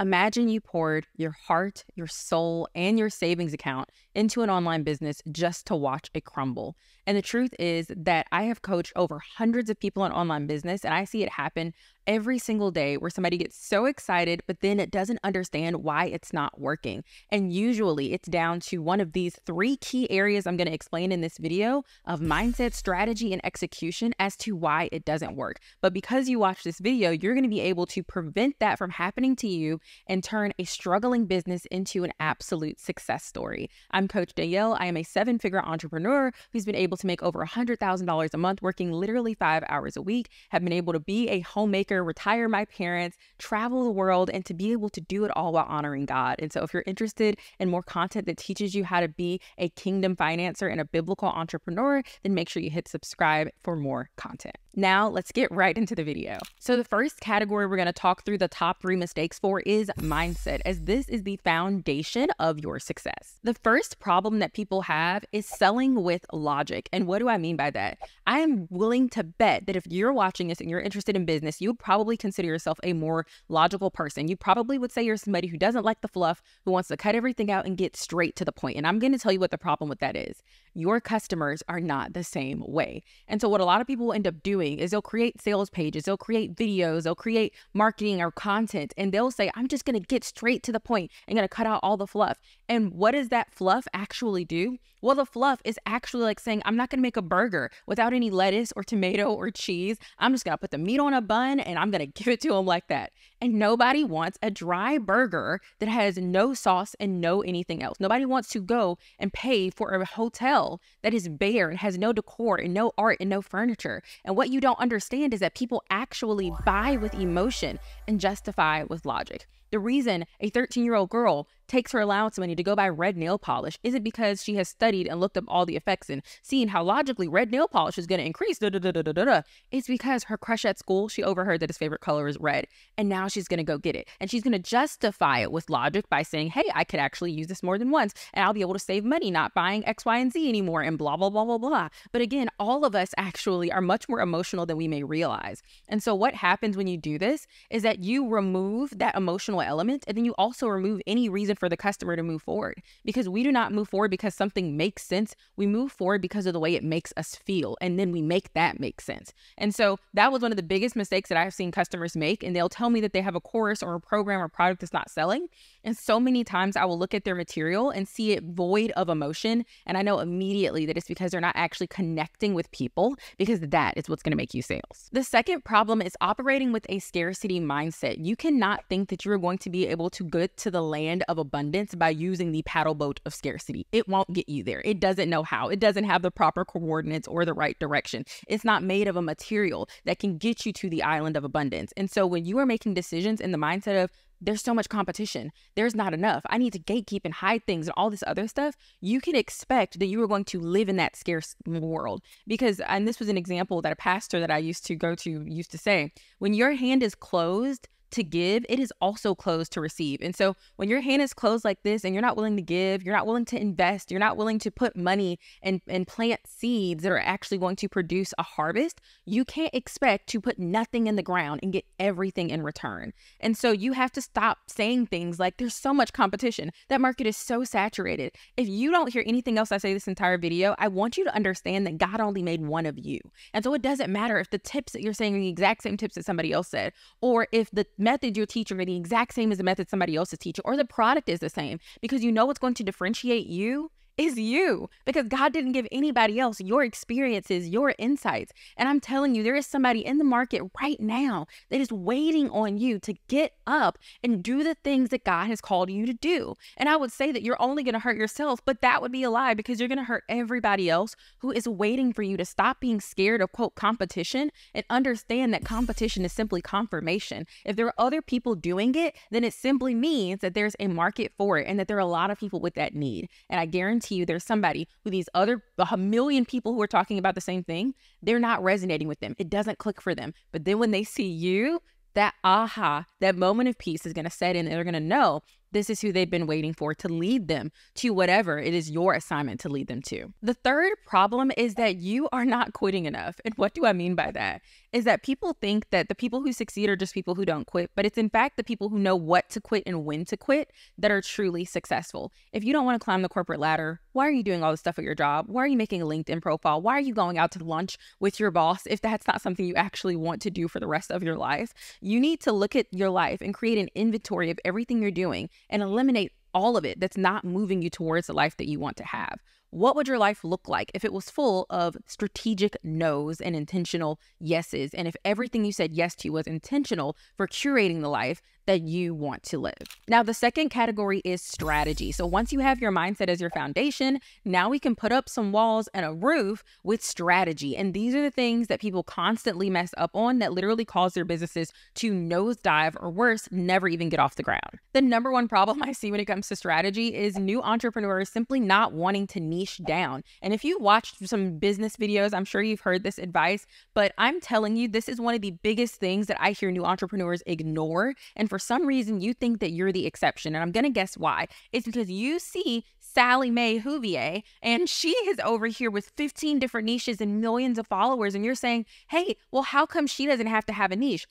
Imagine you poured your heart, your soul, and your savings account into an online business just to watch it crumble. And the truth is that I have coached over hundreds of people in online business, and I see it happen every single day where somebody gets so excited, but then it doesn't understand why it's not working. And usually it's down to one of these three key areas I'm going to explain in this video of mindset, strategy, and execution as to why it doesn't work. But because you watch this video, you're going to be able to prevent that from happening to you and turn a struggling business into an absolute success story. I'm Coach Danielle. I am a seven-figure entrepreneur who's been able to make over $100,000 a month working literally 5 hours a week, have been able to be a homemaker, retire my parents, travel the world, and to be able to do it all while honoring God. And so if you're interested in more content that teaches you how to be a kingdom financer and a biblical entrepreneur, then make sure you hit subscribe for more content. Now let's get right into the video. So the first category we're going to talk through the top 3 mistakes for is mindset, as this is the foundation of your success. The first problem that people have is selling with logic. And what do I mean by that? I am willing to bet that if you're watching this and you're interested in business, you would probably consider yourself a more logical person. You probably would say you're somebody who doesn't like the fluff, who wants to cut everything out and get straight to the point. And I'm going to tell you what the problem with that is. Your customers are not the same way. And so what a lot of people end up doing is they'll create sales pages, they'll create videos, they'll create marketing or content, and they'll say, I'm just going to get straight to the point and going to cut out all the fluff. And what does that fluff actually do? Well, the fluff is actually like saying, I'm not going to make a burger without any lettuce or tomato or cheese. I'm just going to put the meat on a bun and I'm going to give it to them like that. And nobody wants a dry burger that has no sauce and no anything else. Nobody wants to go and pay for a hotel that is bare and has no decor and no art and no furniture. And what you don't understand is that people actually buy with emotion and justify with logic. The reason a 13-year-old girl takes her allowance money to go buy red nail polish isn't because she has studied and looked up all the effects and seen how logically red nail polish is going to increase. It's because her crush at school, she overheard that his favorite color is red, and now she's going to go get it. And she's going to justify it with logic by saying, hey, I could actually use this more than once, and I'll be able to save money not buying X, Y, and Z anymore, and blah, blah, blah, blah, blah. But again, all of us actually are much more emotional than we may realize. And so what happens when you do this is that you remove that emotional element, and then you also remove any reason for the customer to move forward, because we do not move forward because something makes sense. We move forward because of the way it makes us feel, and then we make that make sense. And so that was one of the biggest mistakes that I've seen customers make, and they'll tell me that they have a course or a program or product that's not selling. And so many times I will look at their material and see it void of emotion, and I know immediately that it's because they're not actually connecting with people, because that is what's going to make you sales. The second problem is operating with a scarcity mindset. You cannot think that you're going to be able to get to the land of abundance by using the paddle boat of scarcity. It won't get you there. It doesn't know how. It doesn't have the proper coordinates or the right direction. It's not made of a material that can get you to the island of abundance. And so when you are making decisions in the mindset of, there's so much competition, there's not enough, I need to gatekeep and hide things and all this other stuff, you can expect that you are going to live in that scarce world. Because, and this was an example that a pastor that I used to go to used to say, when your hand is closed to give, it is also closed to receive. And so when your hand is closed like this and you're not willing to give, you're not willing to invest, you're not willing to put money and plant seeds that are actually going to produce a harvest, you can't expect to put nothing in the ground and get everything in return. And so you have to stop saying things like, there's so much competition, that market is so saturated. If you don't hear anything else I say this entire video, I want you to understand that God only made one of you. And so it doesn't matter if the tips that you're saying are the exact same tips that somebody else said, or if the method you're teaching are the exact same as the method somebody else is teaching, or the product is the same, because you know what's going to differentiate you is you, because God didn't give anybody else your experiences, your insights. And I'm telling you, there is somebody in the market right now that is waiting on you to get up and do the things that God has called you to do. And I would say that you're only going to hurt yourself, but that would be a lie, because you're going to hurt everybody else who is waiting for you to stop being scared of, quote, competition, and understand that competition is simply confirmation. If there are other people doing it, then it simply means that there's a market for it and that there are a lot of people with that need. And I guarantee you there's somebody who these other 1,000,000 people who are talking about the same thing, they're not resonating with them. It doesn't click for them. But then when they see you, that aha, that moment of peace is going to set in, and they're going to know This is who they've been waiting for to lead them to whatever it is your assignment to lead them to. The third problem is that you are not quitting enough. And what do I mean by that? Is that people think that the people who succeed are just people who don't quit, but it's in fact the people who know what to quit and when to quit that are truly successful. If you don't want to climb the corporate ladder, why are you doing all this stuff at your job? Why are you making a LinkedIn profile? Why are you going out to lunch with your boss if that's not something you actually want to do for the rest of your life? You need to look at your life and create an inventory of everything you're doing and eliminate all of it that's not moving you towards the life that you want to have. What would your life look like if it was full of strategic no's and intentional yeses? And if everything you said yes to was intentional for curating the life that you want to live? Now, the second category is strategy. So once you have your mindset as your foundation, now we can put up some walls and a roof with strategy. And these are the things that people constantly mess up on that literally cause their businesses to nosedive, or worse, never even get off the ground. The number one problem I see when it comes to strategy is new entrepreneurs simply not wanting to niche down. And if you watched some business videos, I'm sure you've heard this advice, but I'm telling you, this is one of the biggest things that I hear new entrepreneurs ignore. And for some reason, you think that you're the exception. And I'm going to guess why. It's because you see Sally Mae Huvier, and she is over here with 15 different niches and millions of followers. And you're saying, hey, well, how come she doesn't have to have a niche?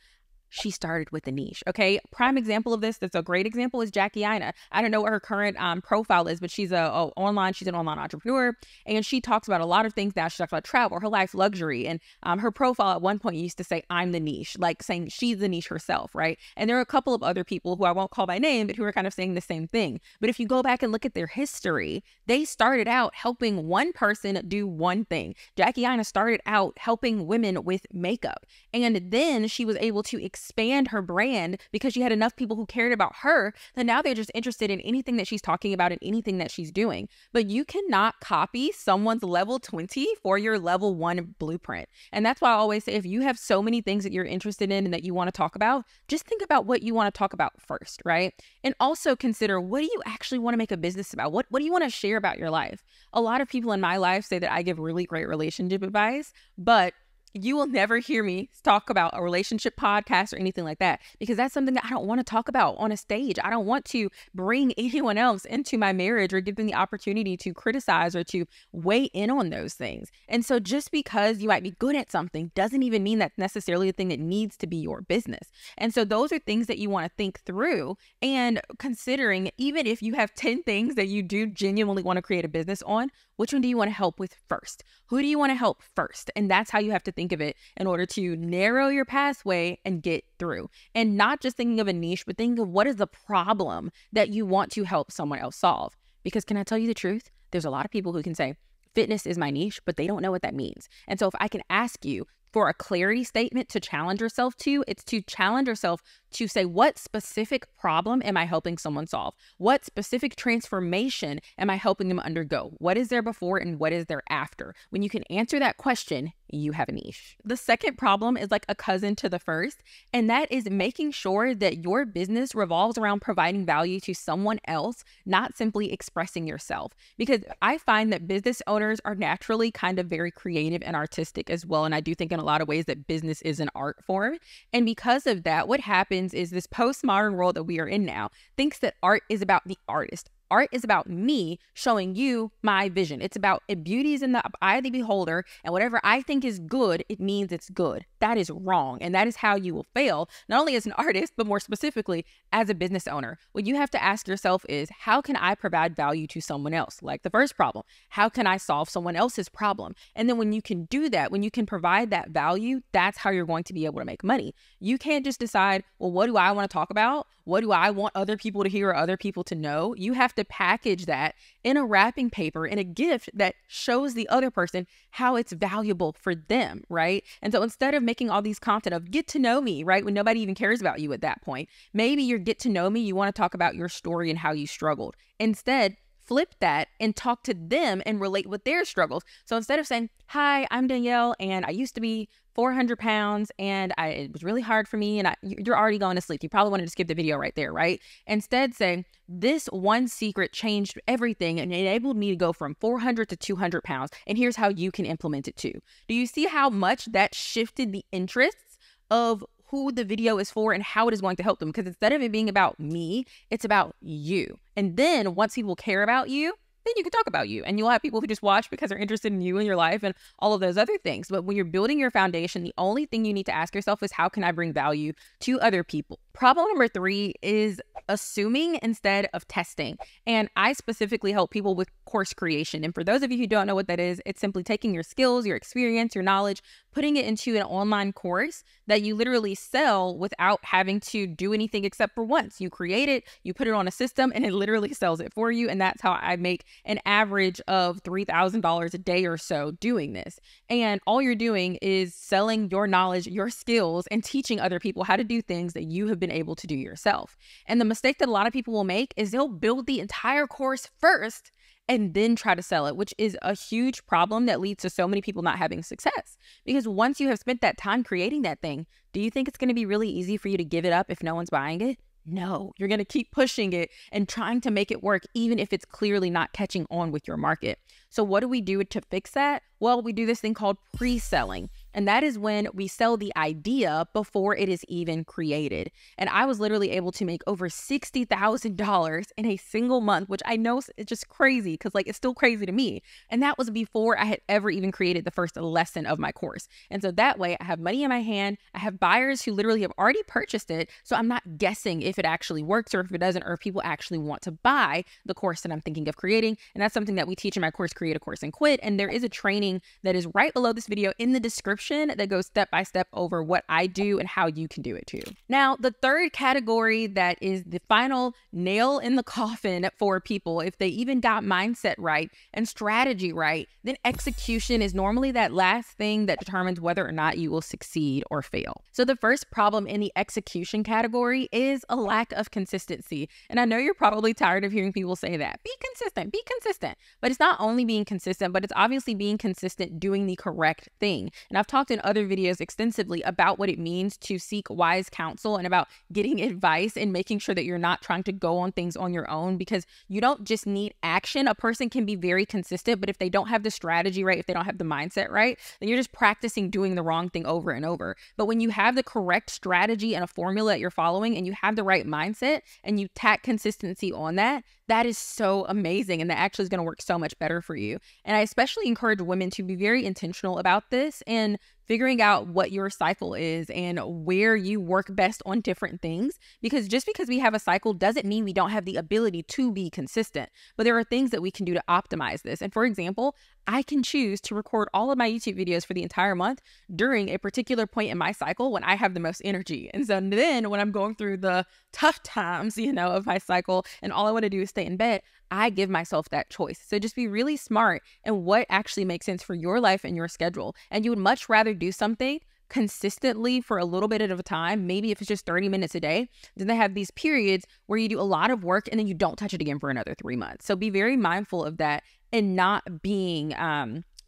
She started with a niche, okay? Prime example of this, that's a great example, is Jackie Aina. I don't know what her current profile is, but she's an online entrepreneur, and she talks about a lot of things now. She talks about travel, her life, luxury, and her profile at one point used to say, I'm the niche, like saying she's the niche herself, right? And there are a couple of other people who I won't call by name, but who are kind of saying the same thing. But if you go back and look at their history, they started out helping one person do one thing. Jackie Aina started out helping women with makeup, and then she was able to expand her brand because she had enough people who cared about her that now they're just interested in anything that she's talking about and anything that she's doing. But you cannot copy someone's level 20 for your level 1 blueprint. And that's why I always say, if you have so many things that you're interested in and that you want to talk about, just think about what you want to talk about first, right? And also consider, what do you actually want to make a business about? What do you want to share about your life? A lot of people in my life say that I give really great relationship advice, but you will never hear me talk about a relationship podcast or anything like that, because that's something that I don't want to talk about on a stage. I don't want to bring anyone else into my marriage or give them the opportunity to criticize or to weigh in on those things. And so just because you might be good at something doesn't even mean that's necessarily the thing that needs to be your business. And so those are things that you want to think through, and considering, even if you have 10 things that you do genuinely want to create a business on, which one do you want to help with first? Who do you want to help first? And that's how you have to think of it in order to narrow your pathway and get through. And not just thinking of a niche, but thinking of what is the problem that you want to help someone else solve. Because can I tell you the truth? There's a lot of people who can say, fitness is my niche, but they don't know what that means. And so if I can ask you for a clarity statement to challenge yourself to, it's to challenge yourself to say, what specific problem am I helping someone solve? What specific transformation am I helping them undergo? What is there before and what is there after? When you can answer that question, you have a niche. The second problem is like a cousin to the first, and that is making sure that your business revolves around providing value to someone else, not simply expressing yourself. Because I find that business owners are naturally kind of very creative and artistic as well. And I do think in a lot of ways that business is an art form. And because of that, what happens is this postmodern world that we are in now thinks that art is about the artist. Art is about me showing you my vision. It's about beauty is in the eye of the beholder, and whatever I think is good, it means it's good. That is wrong, and that is how you will fail, not only as an artist, but more specifically as a business owner. What you have to ask yourself is, how can I provide value to someone else? Like the first problem, how can I solve someone else's problem? And then when you can do that, when you can provide that value, that's how you're going to be able to make money. You can't just decide, well, what do I want to talk about? What do I want other people to hear or other people to know? You have to package that in a wrapping paper, in a gift that shows the other person how it's valuable for them, right? And so instead of making all these content of get to know me, right, when nobody even cares about you at that point, maybe your get to know me, you want to talk about your story and how you struggled. Instead, flip that and talk to them and relate with their struggles. So instead of saying, hi, I'm Danielle, and I used to be 400 pounds and it was really hard for me, and you're already going to sleep. You probably wanted to skip the video right there, right? Instead saying, this one secret changed everything and enabled me to go from 400 to 200 pounds. And here's how you can implement it too. Do you see how much that shifted the interests of who the video is for and how it is going to help them. Because instead of it being about me, it's about you. And then once people care about you, then you can talk about you, and you'll have people who just watch because they're interested in you and your life and all of those other things. But when you're building your foundation, the only thing you need to ask yourself is, how can I bring value to other people? Problem number 3 is assuming instead of testing. And I specifically help people with course creation. And for those of you who don't know what that is, it's simply taking your skills, your experience, your knowledge, putting it into an online course that you literally sell without having to do anything except for once. You create it, you put it on a system, and it literally sells it for you. And that's how I make an average of $3,000 a day or so doing this. And all you're doing is selling your knowledge, your skills, and teaching other people how to do things that you have been able to do yourself. And the mistake that a lot of people will make is they'll build the entire course first and then try to sell it, which is a huge problem that leads to so many people not having success. Because once you have spent that time creating that thing, do you think it's going to be really easy for you to give it up if no one's buying it? No, you're going to keep pushing it and trying to make it work, even if it's clearly not catching on with your market. So what do we do to fix that? Well, we do this thing called pre-selling. And that is when we sell the idea before it is even created. And I was literally able to make over $60,000 in a single month, which I know is just crazy because it's still crazy to me. And that was before I had ever even created the first lesson of my course. And so that way I have money in my hand. I have buyers who literally have already purchased it. So I'm not guessing if it actually works or if it doesn't, or if people actually want to buy the course that I'm thinking of creating. And that's something that we teach in my course, Create a Course and Quit. And there is a training that is right below this video in the description that goes step by step over what I do and how you can do it too. Now, the third category that is the final nail in the coffin for people, if they even got mindset right and strategy right, then execution is normally that last thing that determines whether or not you will succeed or fail. So the first problem in the execution category is a lack of consistency. And I know you're probably tired of hearing people say that. Be consistent. But it's not only being consistent, but it's obviously being consistent doing the correct thing. And I've talked in other videos extensively about what it means to seek wise counsel and about getting advice and making sure that you're not trying to go on things on your own, because you don't just need action. A person can be very consistent, but if they don't have the strategy right, if they don't have the mindset right, then you're just practicing doing the wrong thing over and over. But when you have the correct strategy and a formula that you're following, and you have the right mindset and you tack consistency on that, that is so amazing. And that actually is going to work so much better for you. And I especially encourage women to be very intentional about this and figuring out what your cycle is and where you work best on different things. Because just because we have a cycle doesn't mean we don't have the ability to be consistent. But there are things that we can do to optimize this. And for example, I can choose to record all of my YouTube videos for the entire month during a particular point in my cycle when I have the most energy. And so then when I'm going through the tough times, of my cycle, and all I want to do is stay in bed, I give myself that choice. So just be really smart in what actually makes sense for your life and your schedule. And you would much rather do something consistently for a little bit at a time, maybe if it's just 30 minutes a day, then they have these periods where you do a lot of work and then you don't touch it again for another 3 months. So be very mindful of that and not being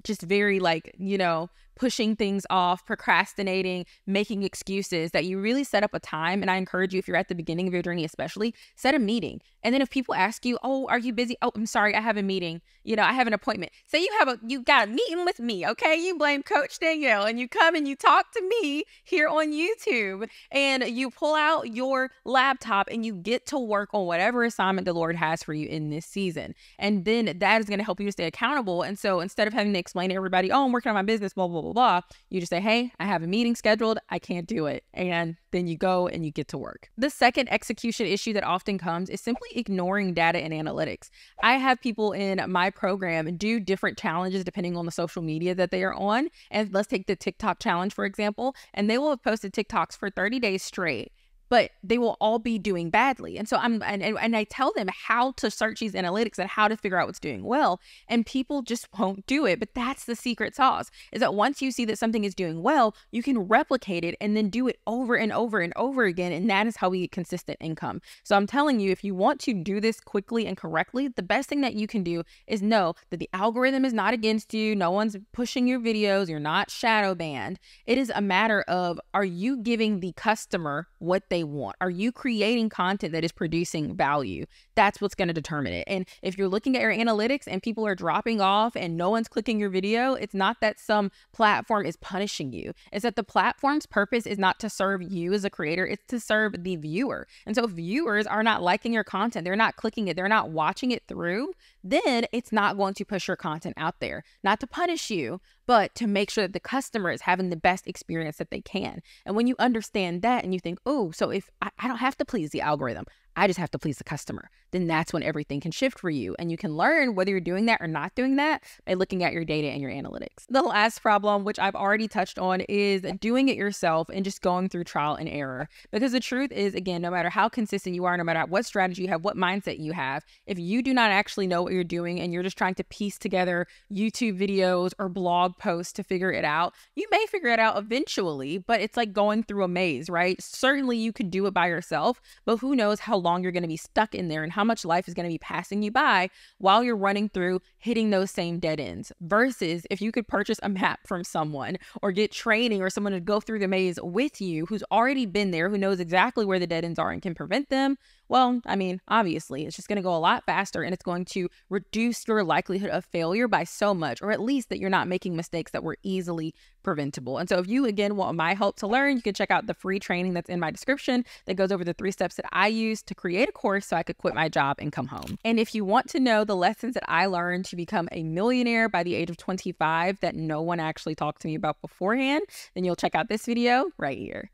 just very pushing things off, procrastinating, making excuses, that you really set up a time. And I encourage you, if you're at the beginning of your journey especially, set a meeting. And then if people ask you, oh, are you busy? Oh, I'm sorry, I have a meeting. I have an appointment. Say you got a meeting with me, okay? You blame Coach Danielle and you come and you talk to me here on YouTube and you pull out your laptop and you get to work on whatever assignment the Lord has for you in this season. And then that is going to help you to stay accountable. And so instead of having to explain to everybody, oh, I'm working on my business, blah, blah, blah, blah, you just say, hey, I have a meeting scheduled. I can't do it. And then you go and you get to work. The second execution issue that often comes is simply ignoring data and analytics. I have people in my program do different challenges depending on the social media that they are on. And let's take the TikTok challenge, for example, and they will have posted TikToks for 30 days straight, but they will all be doing badly. And so I tell them how to search these analytics and how to figure out what's doing well. And people just won't do it. But that's the secret sauce, is that once you see that something is doing well, you can replicate it and then do it over and over and over again. And that is how we get consistent income. So I'm telling you, if you want to do this quickly and correctly, the best thing that you can do is know that the algorithm is not against you. No one's pushing your videos. You're not shadow banned. It is a matter of, are you giving the customer what they they want? Are you creating content that is producing value? That's what's going to determine it. And if you're looking at your analytics and people are dropping off and no one's clicking your video, it's not that some platform is punishing you. It's that the platform's purpose is not to serve you as a creator, it's to serve the viewer. And so if viewers are not liking your content, they're not clicking it, they're not watching it through, then it's not going to push your content out there. Not to punish you, but to make sure that the customer is having the best experience that they can. And when you understand that and you think, oh, so if I don't have to please the algorithm, I just have to please the customer, then that's when everything can shift for you. And you can learn whether you're doing that or not doing that by looking at your data and your analytics. The last problem, which I've already touched on, is doing it yourself and just going through trial and error. Because the truth is, again, no matter how consistent you are, no matter what strategy you have, what mindset you have, if you do not actually know what you're doing and you're just trying to piece together YouTube videos or blog posts to figure it out, you may figure it out eventually, but it's like going through a maze, right? Certainly you could do it by yourself, but who knows how long you're going to be stuck in there and how much life is going to be passing you by while you're running through hitting those same dead ends. Versus if you could purchase a map from someone or get training or someone to go through the maze with you who's already been there, who knows exactly where the dead ends are and can prevent them. Well, I mean, obviously, it's just going to go a lot faster and it's going to reduce your likelihood of failure by so much, or at least that you're not making mistakes that were easily preventable. And so if you, again, want my help to learn, you can check out the free training that's in my description that goes over the 3 steps that I used to create a course so I could quit my job and come home. And if you want to know the lessons that I learned to become a millionaire by the age of 25 that no one actually talked to me about beforehand, then you'll check out this video right here.